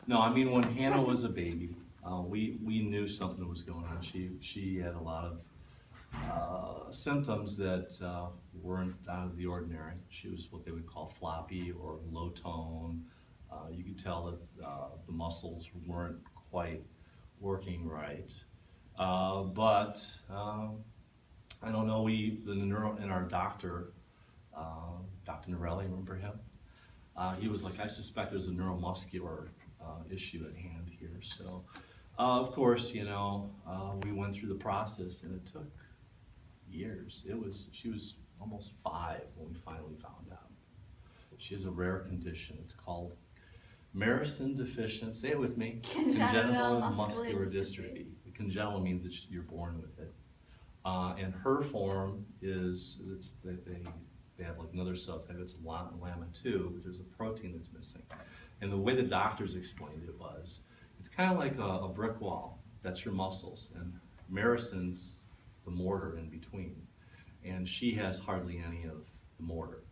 No, I mean, when Hannah was a baby, we knew something was going on. She had a lot of symptoms that weren't out of the ordinary. She was what they would call floppy or low tone. You could tell that the muscles weren't quite working right. But I don't know, the neuro and our doctor, Dr. Norelli, remember him? He was like, I suspect there's a neuromuscular issue at hand here. So, of course, we went through the process, and it took years. She was almost 5 when we finally found out. She has a rare condition. It's called Myristin deficient. Say it with me. Congenital muscular dystrophy. Congenital means that you're born with it. And her form is they have like another subtype. It's LAMA2, which is a protein that's missing. And the way the doctors explained it was, it's kind of like a brick wall. That's your muscles, and Myristin's the mortar in between. And she has hardly any of the mortar,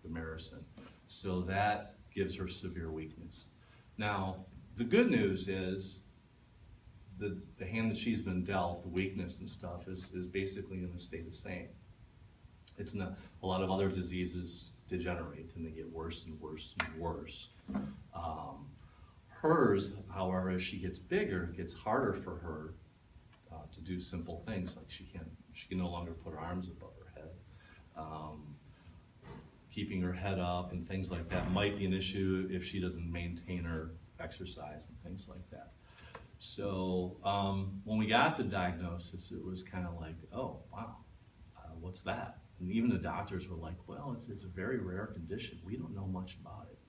the Myristin. So that gives her severe weakness. Now, the good news is the hand that she's been dealt, the weakness and stuff, is basically going to stay the same. It's not, a lot of other diseases degenerate and they get worse and worse and worse. Hers, however, as she gets bigger, it gets harder for her to do simple things, like she can no longer put her arms above her head. Keeping her head up and things like that might be an issue if she doesn't maintain her exercise and things like that. So when we got the diagnosis, it was kind of like, oh, wow, what's that? And even the doctors were like, well, it's a very rare condition. We don't know much about it.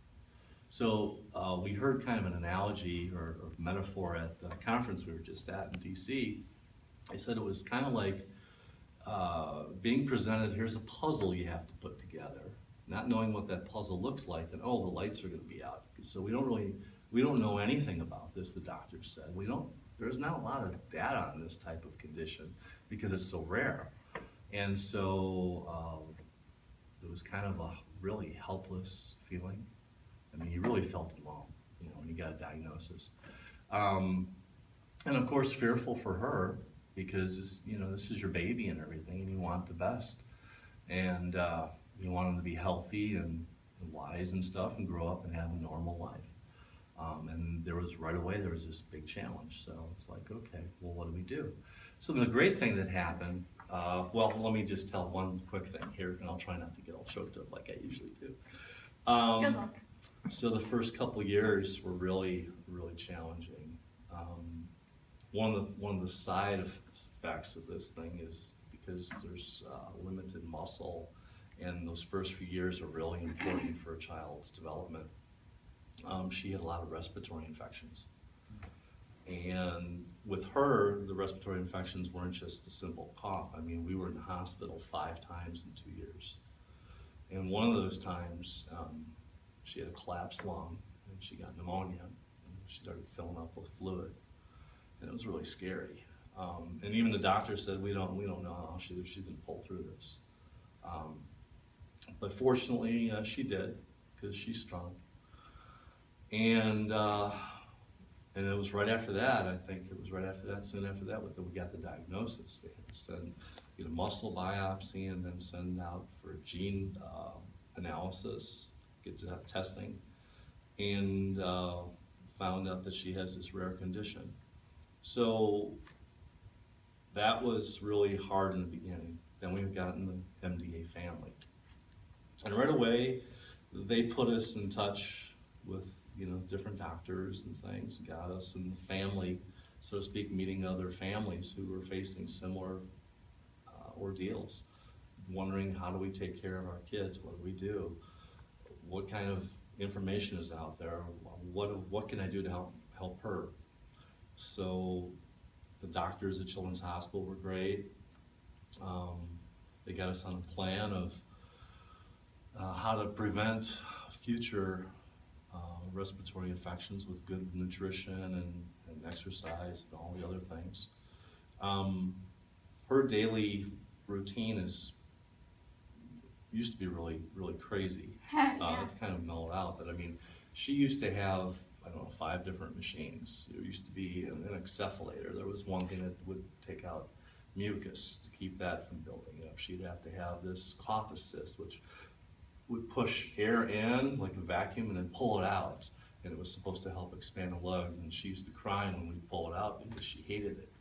So we heard kind of an analogy or metaphor at the conference we were just at in DC. They said it was kind of like being presented, here's a puzzle you have to put together, not knowing what that puzzle looks like, and oh, the lights are going to be out. So we don't know anything about this, the doctor said. There's not a lot of data on this type of condition because it's so rare. And so it was kind of a really helpless feeling. I mean, you really felt alone, when you got a diagnosis. And of course, fearful for her because, this is your baby and everything, and you want the best. And you want them to be healthy and wise and stuff and grow up and have a normal life. And right away, there was this big challenge. So it's like, okay, well, what do we do? So the great thing that happened, well, let me just tell one quick thing here, and I'll try not to get all choked up like I usually do. Good luck. So the first couple years were really, really challenging. One of the side effects of this thing is because there's limited muscle, and those first few years are really important for a child's development. She had a lot of respiratory infections. And with her, the respiratory infections weren't just a simple cough. I mean, we were in the hospital 5 times in 2 years. And one of those times, she had a collapsed lung, and she got pneumonia, and she started filling up with fluid. And it was really scary. And even the doctor said, we don't know how she's gonna pull through this. But fortunately, she did, because she's strong. And it was right after that, I think it was right after that, soon after that, that we got the diagnosis. They had to get a muscle biopsy and then send out for gene analysis, get that testing, and found out that she has this rare condition. So that was really hard in the beginning. Then we got in the MDA family. And right away, they put us in touch with different doctors and things, got us in the family, so to speak, meeting other families who were facing similar ordeals, wondering how do we take care of our kids, what do we do, what kind of information is out there, what can I do to help her. So the doctors at Children's Hospital were great. They got us on a plan of how to prevent future respiratory infections with good nutrition and exercise and all the other things. Her daily routine used to be really, really crazy. Yeah. It's kind of mellowed out, but I mean, She used to have, I don't know, 5 different machines. There used to be an encephalator. There was one thing that would take out mucus to keep that from building up. She'd have to have this cough assist, which would push air in like a vacuum and then pull it out. And it was supposed to help expand the lungs. And she used to cry when we pull it out because she hated it.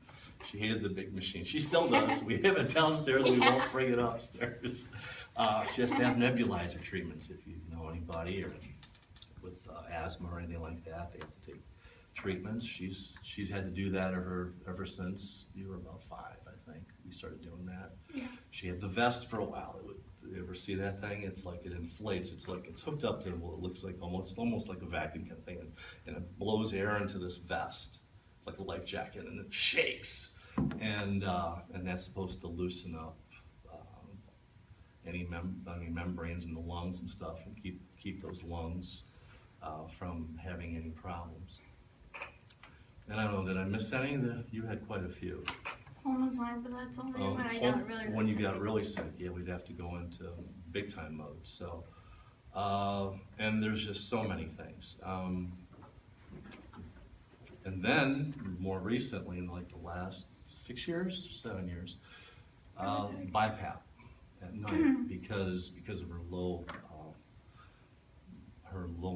She hated the big machine. She still does. We have it downstairs. We won't bring it upstairs. She has to have nebulizer treatments if you know anybody, or with asthma or anything like that. They have to take treatments. She's had to do that ever since you were about 5, I think. We started doing that. Yeah. She had the vest for a while. You ever see that thing? It's like it inflates. It's like it's hooked up to what looks like almost like a vacuum kind of thing, and it blows air into this vest. It's like a life jacket, and it shakes, and that's supposed to loosen up any membranes in the lungs and stuff, and keep those lungs from having any problems. And I don't know, did I miss any? You had quite a few. Hormones line, but that's only when I got really When you sick. got really sick, yeah, we'd have to go into big time mode. So, and there's just so many things. And then more recently, in like the last 6 years, 7 years, BiPAP at night because of her low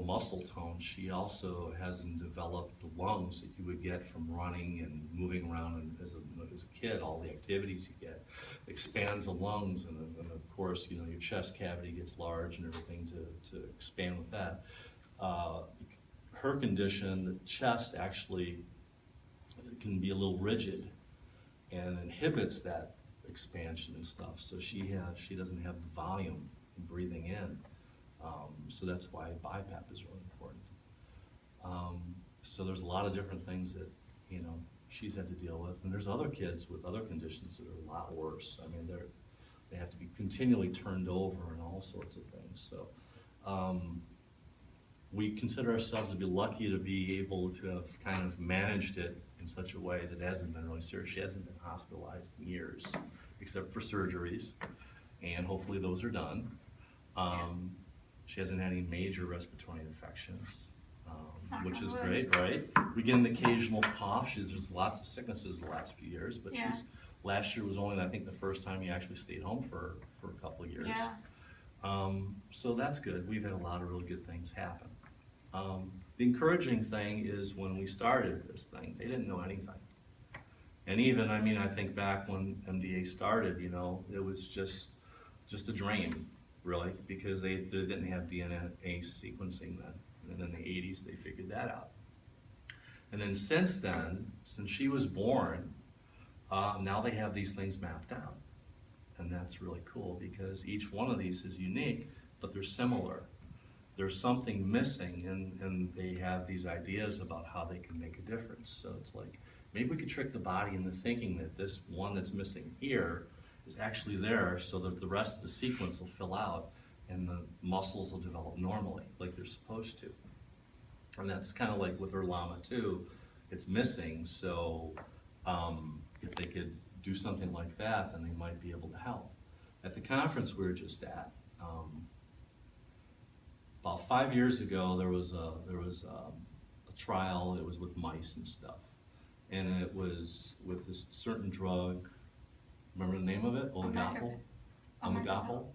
muscle tone. She also hasn't developed the lungs that you would get from running and moving around, and as a kid, all the activities you get expands the lungs, and of course, you know, your chest cavity gets large and everything to expand with that. Her condition, the chest actually can be a little rigid and inhibits that expansion and stuff. So she doesn't have the volume breathing in. So that's why BiPAP is really important. So there's a lot of different things that, you know, she's had to deal with, and there's other kids with other conditions that are a lot worse. I mean, they have to be continually turned over and all sorts of things. So we consider ourselves to be lucky to be able to have kind of managed it in such a way that it hasn't been really serious. She hasn't been hospitalized in years, except for surgeries, and hopefully those are done. She hasn't had any major respiratory infections, which is great, right? We get an occasional cough. There's lots of sicknesses the last few years, but last year was only, I think, the first time you actually stayed home for a couple of years. Yeah. So that's good. We've had a lot of really good things happen. The encouraging thing is when we started this thing, they didn't know anything. And even, I mean, I think back when MDA started, you know, it was just a dream, really, because they didn't have DNA sequencing then. And in the 80s, they figured that out. And then since then, since she was born, now they have these things mapped out. And that's really cool because each one of these is unique, but they're similar. There's something missing, and they have these ideas about how they can make a difference. So it's like, maybe we could trick the body into thinking that this one that's missing here is actually there, so that the rest of the sequence will fill out and the muscles will develop normally, like they're supposed to. And that's kind of like with her llama too. It's missing, so if they could do something like that, then they might be able to help. At the conference we were just at, about 5 years ago, there was a trial. It was with mice and stuff, and it was with this certain drug. Remember the name of it? Oligopol.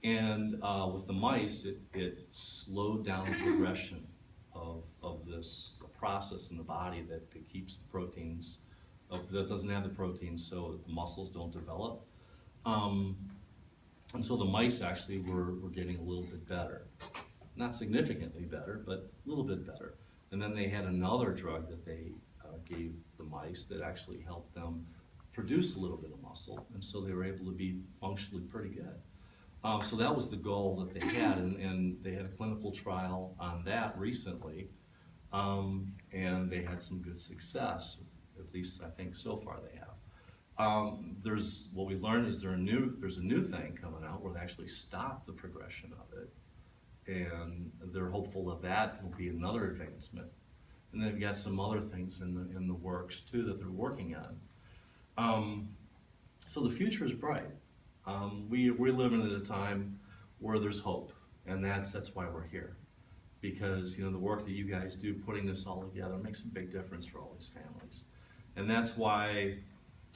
And with the mice, it slowed down the progression of this process in the body that keeps the proteins. That doesn't have the proteins, so the muscles don't develop. And so the mice actually were getting a little bit better. Not significantly better, but a little bit better. And then they had another drug that they gave the mice that actually helped them produce a little bit of muscle, and so they were able to be functionally pretty good. So that was the goal that they had, and they had a clinical trial on that recently, and they had some good success, at least I think so far they have. What we learned is there's a new thing coming out where they actually stop the progression of it, and they're hopeful that will be another advancement. And they've got some other things in the works too that they're working on. So the future is bright. We're living at a time where there's hope, and that's why we're here. because, you know, the work that you guys do putting this all together makes a big difference for all these families. And that's why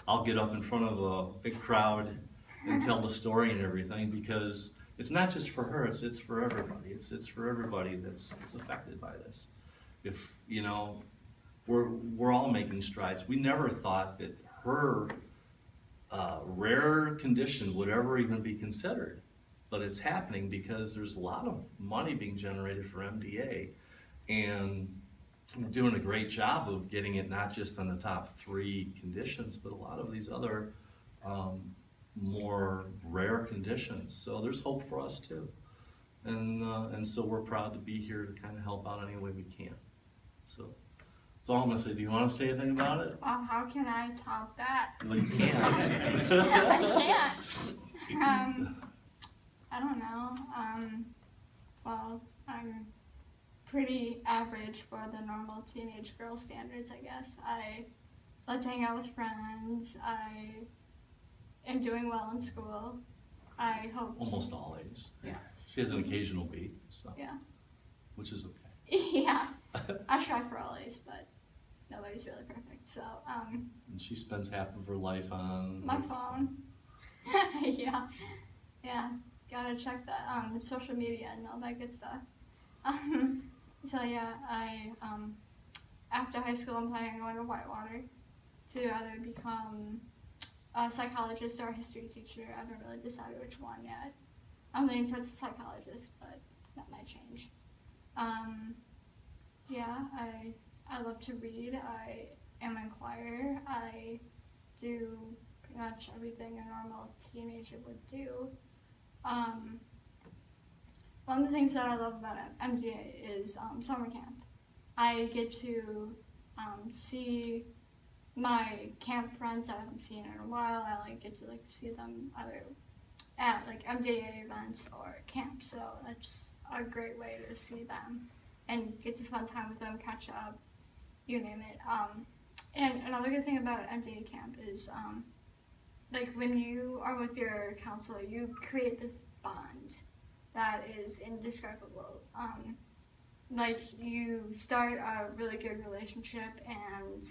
I'll get up in front of a big crowd and tell the story and everything, because it's not just for her, it's for everybody. It's for everybody that's affected by this. If, you know, we're all making strides. We never thought that her rare condition would ever even be considered, but it's happening because there's a lot of money being generated for MDA, and we're doing a great job of getting it not just on the top 3 conditions, but a lot of these other more rare conditions. So there's hope for us too, and so we're proud to be here to kind of help out any way we can. So that's all I'm gonna say. Do you want to say anything about it? Well, how can I top that? Well, you can't. I can't. I don't know. Well, I'm pretty average for the normal teenage girl standards, I guess. I like to hang out with friends. I am doing well in school. I hope. Almost all A's. Yeah. She has an occasional B, so. Yeah. Which is okay. Yeah. I strive for all A's, but nobody's really perfect. So, And she spends half of her life on my phone. Yeah. Yeah. Gotta check that social media and all that good stuff. So yeah, I after high school I'm planning on going to Whitewater to either become a psychologist or a history teacher. I haven't really decided which one yet. I'm leaning towards the psychologist, but that might change. Yeah, I love to read. I am in choir. I do pretty much everything a normal teenager would do. One of the things that I love about MDA is summer camp. I get to see my camp friends that I haven't seen in a while. I get to see them either at MDA events or camp, so that's a great way to see them and get to spend time with them, catch up, you name it. And another good thing about MDA camp is when you are with your counselor, you create this bond that is indescribable. You start a really good relationship and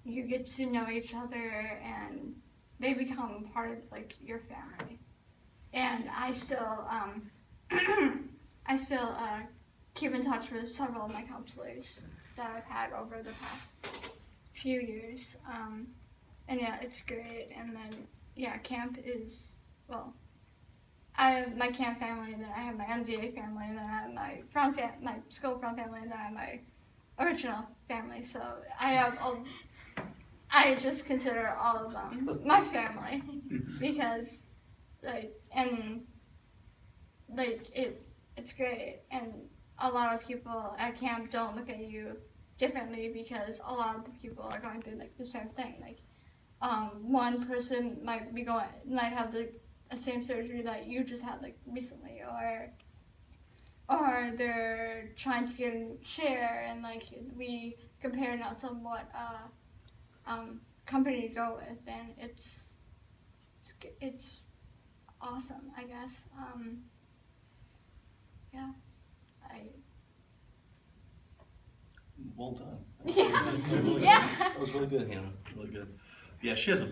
you get to know each other and they become part of your family. And I still keep in touch with several of my counselors that I've had over the past few years. And yeah, it's great. And then yeah, camp is, well, I have my camp family, and then I have my MDA family, and then I have my school friend family, and then I have my original family. So I just consider all of them my family because it's great. And a lot of people at camp don't look at you differently because a lot of the people are going through the same thing. One person might have the same surgery that you just had recently, or they're trying to get a chair, and we compare notes on what company to go with, and it's awesome, I guess. Yeah, Well done. Yeah. Yeah. That was really good, Hannah. Really good. Yeah, she has a